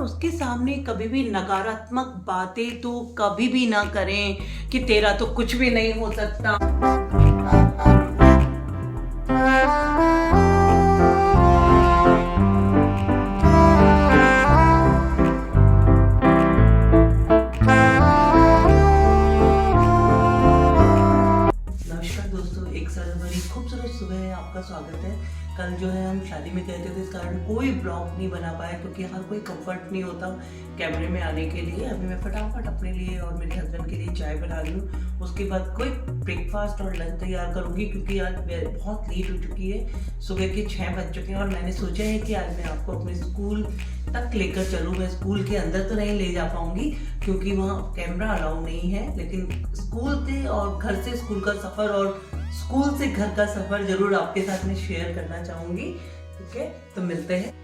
उसके सामने कभी भी नकारात्मक बातें तो कभी भी ना करें कि तेरा तो कुछ भी नहीं हो सकता। नमस्कार दोस्तों, एक साल बड़ी खूबसूरत सुबह है, आपका स्वागत है। कल जो है हम शादी में गए थे तो इस कारण कोई ब्लॉग नहीं बना पाया क्योंकि हर कोई कंफर्ट नहीं होता कैमरे में आने के लिए। अभी मैं फटाफट अपने लिए और मेरे हस्बैंड के लिए चाय बना रही हूँ, उसके बाद कोई ब्रेकफास्ट और लंच तैयार करूँगी क्योंकि आज बहुत लेट हो चुकी है, सुबह के 6 बज चुके हैं और मैंने सोचा है कि आज मैं आपको अपने स्कूल तक लेकर चलूँ। मैं स्कूल के अंदर तो नहीं ले जा पाऊंगी क्योंकि वहाँ कैमरा अलाउ नहीं है, लेकिन स्कूल से और घर से स्कूल का सफ़र और स्कूल से घर का सफ़र ज़रूर आपके साथ में शेयर करना चाहूँगी। ठीक है, तो मिलते हैं।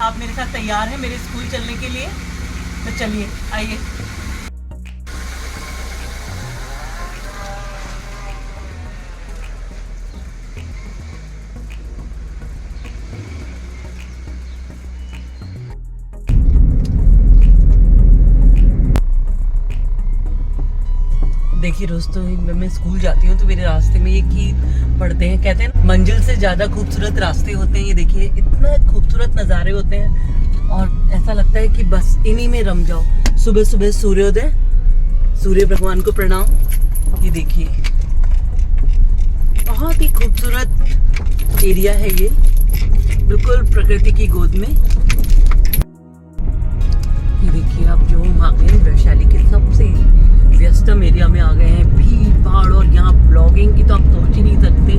आप मेरे साथ तैयार हैं मेरे स्कूल चलने के लिए? तो चलिए, आइए। देखिए दोस्तों, मैं स्कूल जाती हूँ तो मेरे रास्ते में एक ही पढ़ते हैं, कहते हैं मंजिल से ज्यादा खूबसूरत रास्ते होते हैं। ये देखिए, इतना खूबसूरत नज़ारे होते हैं और ऐसा लगता है कि बस इन्हीं में रम जाओ। सुबह सुबह सूर्योदय, सूर्य भगवान को प्रणाम। ये देखिए, बहुत ही खूबसूरत एरिया है ये, बिल्कुल प्रकृति की गोद में। ये देखिए, आप जो हम आ गए वैशाली के सबसे व्यस्तम एरिया में आ गए हैं, भीड़ भाड़, और यहाँ ब्लॉगिंग की तो आप सोच ही नहीं सकते,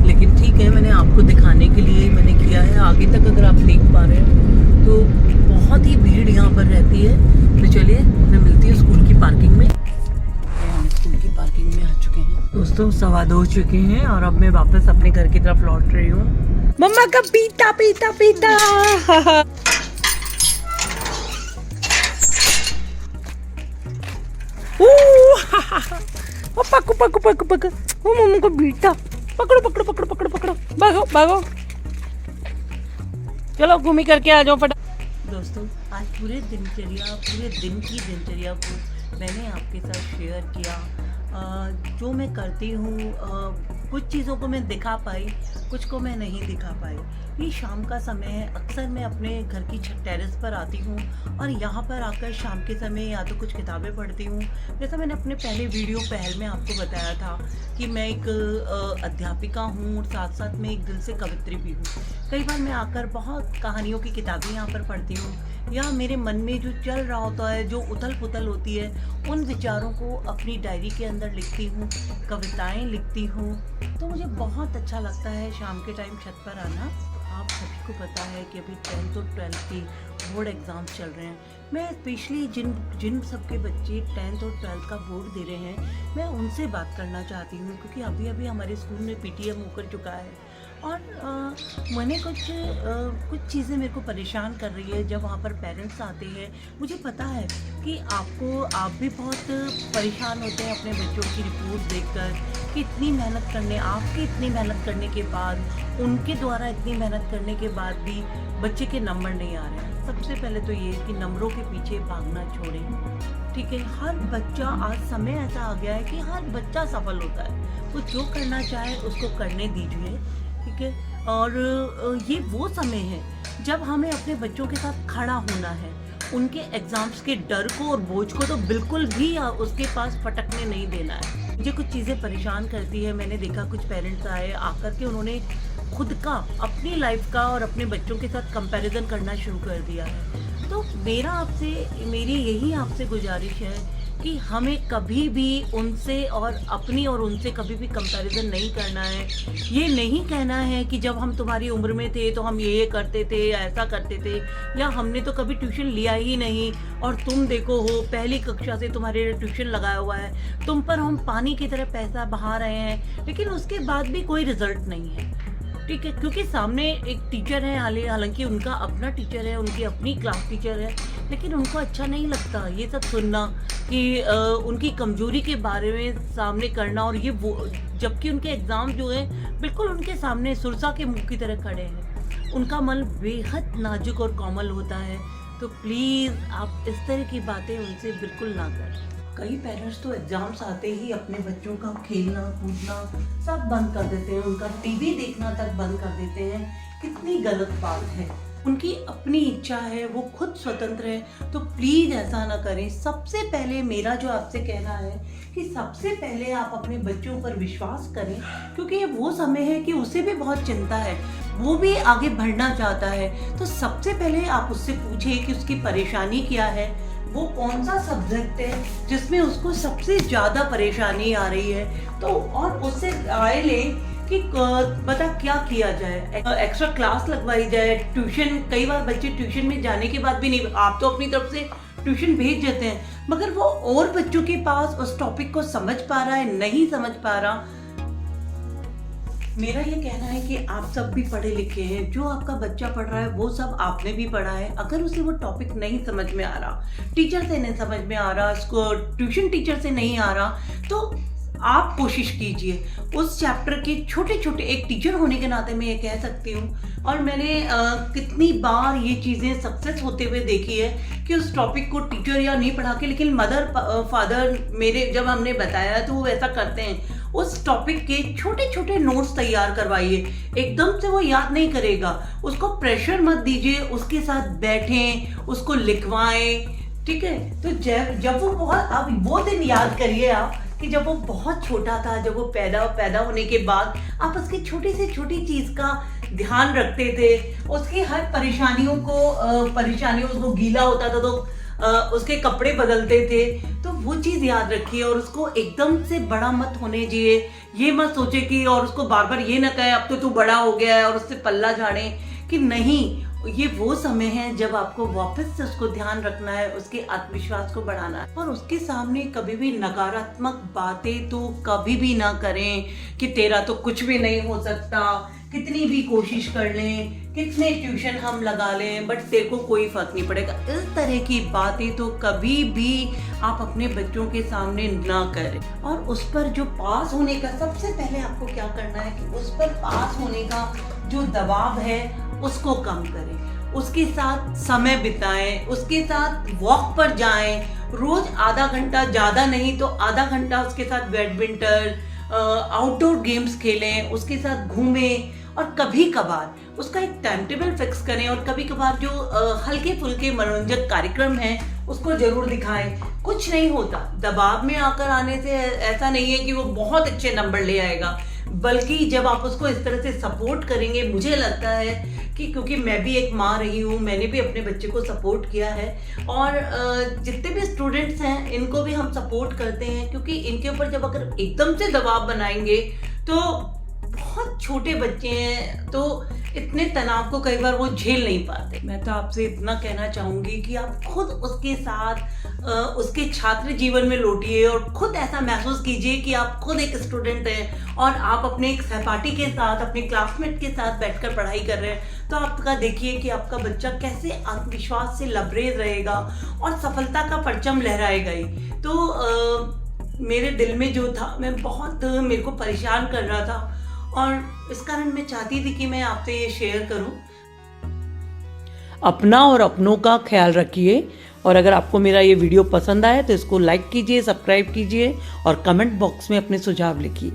लेकिन ठीक है, मैंने आपको दिखाने के लिए मैंने किया है। आगे तक अगर आप देख पा रहे हैं तो बहुत ही भीड़ यहाँ पर रहती है। तो चलिए, मैं मिलती हूँ स्कूल की पार्किंग में। हम स्कूल की पार्किंग में आ चुके हैं दोस्तों, 2:15 हो चुके हैं और अब मैं वापस अपने घर की तरफ लौट रही हूँ। मम्मा का पीता पीता पीता पकड़ो पकड़ो पकड़ो पकड़ो, वो मम्मा को बीटा, पकड़ो पकड़ो पकड़ो पकड़ो पकड़ो, भागो भागो, चलो घूमी करके आ जाओ फटा। दोस्तों, आज पूरे दिन की दिनचर्या को मैंने आपके साथ शेयर किया। जो मैं करती हूँ, कुछ चीज़ों को मैं दिखा पाई, कुछ को मैं नहीं दिखा पाई। ये शाम का समय है, अक्सर मैं अपने घर की छत टेरेस पर आती हूँ और यहाँ पर आकर शाम के समय या तो कुछ किताबें पढ़ती हूँ। जैसा मैंने अपने पहले वीडियो पहल में आपको बताया था कि मैं एक अध्यापिका हूँ और साथ साथ में एक दिल से कवित्री भी हूँ। कई बार मैं आकर बहुत कहानियों की किताबें यहाँ पर पढ़ती हूँ, या मेरे मन में जो चल रहा होता है, जो उथल पुथल होती है, उन विचारों को अपनी डायरी के अंदर लिखती हूँ, कविताएं लिखती हूँ। तो मुझे बहुत अच्छा लगता है शाम के टाइम छत पर आना। आप सभी को पता है कि अभी 10th और 12th की बोर्ड एग्ज़ाम्स चल रहे हैं। मैं स्पेशली जिन सबके बच्चे 10th और 12th का बोर्ड दे रहे हैं, मैं उनसे बात करना चाहती हूँ क्योंकि अभी अभी हमारे स्कूल में PTM होकर चुका है और मैंने कुछ चीज़ें मेरे को परेशान कर रही है। जब वहाँ पर पेरेंट्स आते हैं, मुझे पता है कि आप भी बहुत परेशान होते हैं अपने बच्चों की रिपोर्ट देखकर कि इतनी मेहनत करने के बाद, उनके द्वारा इतनी मेहनत करने के बाद भी बच्चे के नंबर नहीं आ रहे हैं। सबसे पहले तो ये कि नंबरों के पीछे भागना छोड़ें। ठीक है, हर बच्चा, आज समय ऐसा आ गया है कि हर बच्चा सफल होता है, वो जो करना चाहे उसको करने दीजिए। ठीक है, और ये वो समय है जब हमें अपने बच्चों के साथ खड़ा होना है। उनके एग्ज़ाम्स के डर को और बोझ को तो बिल्कुल भी उसके पास फटकने नहीं देना है। मुझे कुछ चीज़ें परेशान करती है। मैंने देखा कुछ पेरेंट्स आए आकर के उन्होंने खुद का, अपनी लाइफ का और अपने बच्चों के साथ कंपैरिजन करना शुरू कर दिया है। तो मेरी यही आपसे गुजारिश है कि हमें कभी भी उनसे और उनसे कभी भी कंपैरिजन नहीं करना है। ये नहीं कहना है कि जब हम तुम्हारी उम्र में थे तो हम ये करते थे, ऐसा करते थे, या हमने तो कभी ट्यूशन लिया ही नहीं और तुम देखो हो पहली कक्षा से तुम्हारे लिए ट्यूशन लगाया हुआ है, तुम पर हम पानी की तरह पैसा बहा रहे हैं, लेकिन उसके बाद भी कोई रिजल्ट नहीं है। ठीक है, क्योंकि सामने एक टीचर है, हालांकि उनका अपना टीचर है, उनकी अपनी क्लास टीचर है, लेकिन उनको अच्छा नहीं लगता ये सब सुनना कि उनकी कमजोरी के बारे में सामने करना, और ये वो जबकि उनके एग्ज़ाम जो है बिल्कुल उनके सामने सुरसा के मुंह की तरह खड़े हैं। उनका मन बेहद नाजुक और कोमल होता है, तो प्लीज़ आप इस तरह की बातें उनसे बिल्कुल ना करें। कई पेरेंट्स तो एग्जाम्स आते ही अपने बच्चों का खेलना कूदना सब बंद कर देते हैं, उनका टीवी देखना तक बंद कर देते हैं। कितनी गलत बात है। उनकी अपनी इच्छा है, वो खुद स्वतंत्र है, तो प्लीज़ ऐसा ना करें। सबसे पहले मेरा जो आपसे कहना है कि सबसे पहले आप अपने बच्चों पर विश्वास करें, क्योंकि ये वो समय है कि उसे भी बहुत चिंता है, वो भी आगे बढ़ना चाहता है। तो सबसे पहले आप उससे पूछिए कि उसकी परेशानी क्या है, वो कौन सा सब्जेक्ट है जिसमें उसको सबसे ज़्यादा परेशानी आ रही है, तो और उससे राय लें कि बता क्या किया जाए। एक्स्ट्रा क्लास लगवाई जाए, ट्यूशन। कई बार बच्चे ट्यूशन में जाने के बाद भी नहीं, आप तो अपनी तरफ से ट्यूशन भेज देते हैं, मगर वो और बच्चों के पास उस टॉपिक को समझ पा रहा है, नहीं समझ पा रहा। मेरा ये कहना है कि आप सब भी पढ़े लिखे हैं, जो आपका बच्चा पढ़ रहा है वो सब आपने भी पढ़ा है। अगर उसे वो टॉपिक नहीं समझ में आ रहा, टीचर से नहीं समझ में आ रहा, उसको ट्यूशन टीचर से नहीं आ रहा, तो आप कोशिश कीजिए उस चैप्टर के छोटे छोटे, एक टीचर होने के नाते मैं ये कह सकती हूँ, और मैंने कितनी बार ये चीज़ें सक्सेस होते हुए देखी है कि उस टॉपिक को टीचर या नहीं पढ़ा के, लेकिन मदर फादर मेरे जब हमने बताया तो वो ऐसा करते हैं, उस टॉपिक के छोटे छोटे नोट्स तैयार करवाइए। एकदम से वो याद नहीं करेगा, उसको प्रेशर मत दीजिए, उसके साथ बैठें, उसको लिखवाएं। ठीक है, तो जब वो बहुत, अब वो दिन याद करिए आप कि जब वो बहुत छोटा था, जब वो पैदा होने के बाद आप उसकी छोटी से छोटी चीज़ का ध्यान रखते थे, उसकी हर परेशानियों उसको गीला होता था तो उसके कपड़े बदलते थे, तो वो चीज़ याद रखिए और उसको एकदम से बड़ा मत होने दिए। ये मत सोचे कि, और उसको बार बार ये ना कहे अब तो तू बड़ा हो गया है और उससे पल्ला झाड़े, कि नहीं, ये वो समय है जब आपको वापस से उसको ध्यान रखना है, उसके आत्मविश्वास को बढ़ाना है, और उसके सामने कभी भी नकारात्मक बातें तो कभी भी ना करें कि तेरा तो कुछ भी नहीं हो सकता, कितनी भी कोशिश कर लें, कितने ट्यूशन हम लगा लें, बट तेरे को कोई फर्क नहीं पड़ेगा। इस तरह की बातें तो कभी भी आप अपने बच्चों के सामने ना करें। और उस पर जो पास होने का, सबसे पहले आपको क्या करना है कि उस पर पास होने का जो दबाव है उसको कम करें, उसके साथ समय बिताएं, उसके साथ वॉक पर जाएं, रोज आधा घंटा, ज़्यादा नहीं तो आधा घंटा उसके साथ बैडमिंटन, आउटडोर गेम्स खेलें, उसके साथ घूमें, और कभी कभार उसका एक टाइम टेबल फिक्स करें, और कभी कभार जो हल्के फुल्के मनोरंजक कार्यक्रम हैं उसको जरूर दिखाएं। कुछ नहीं होता, दबाव में आकर आने से ऐसा नहीं है कि वो बहुत अच्छे नंबर ले आएगा, बल्कि जब आप उसको इस तरह से सपोर्ट करेंगे, मुझे लगता है कि, क्योंकि मैं भी एक माँ रही हूँ, मैंने भी अपने बच्चे को सपोर्ट किया है, और जितने भी स्टूडेंट्स हैं इनको भी हम सपोर्ट करते हैं, क्योंकि इनके ऊपर जब अगर एकदम से दबाव बनाएंगे तो बहुत छोटे बच्चे हैं, तो इतने तनाव को कई बार वो झेल नहीं पाते। मैं तो आपसे इतना कहना चाहूँगी कि आप खुद उसके साथ उसके छात्र जीवन में लौटिए और खुद ऐसा महसूस कीजिए कि आप खुद एक स्टूडेंट हैं और आप अपने एक सहपाठी के साथ, अपने क्लासमेट के साथ बैठकर पढ़ाई कर रहे हैं। तो आपका देखिए कि आपका बच्चा कैसे आत्मविश्वास से लबरेज रहेगा और सफलता का परचम लहराएगा ही। तो मेरे दिल में जो था, मैं बहुत मेरे को परेशान कर रहा था, और इस कारण मैं चाहती थी कि मैं आपसे ये शेयर करूं। अपना और अपनों का ख्याल रखिए, और अगर आपको मेरा ये वीडियो पसंद आए तो इसको लाइक कीजिए, सब्सक्राइब कीजिए और कमेंट बॉक्स में अपने सुझाव लिखिए।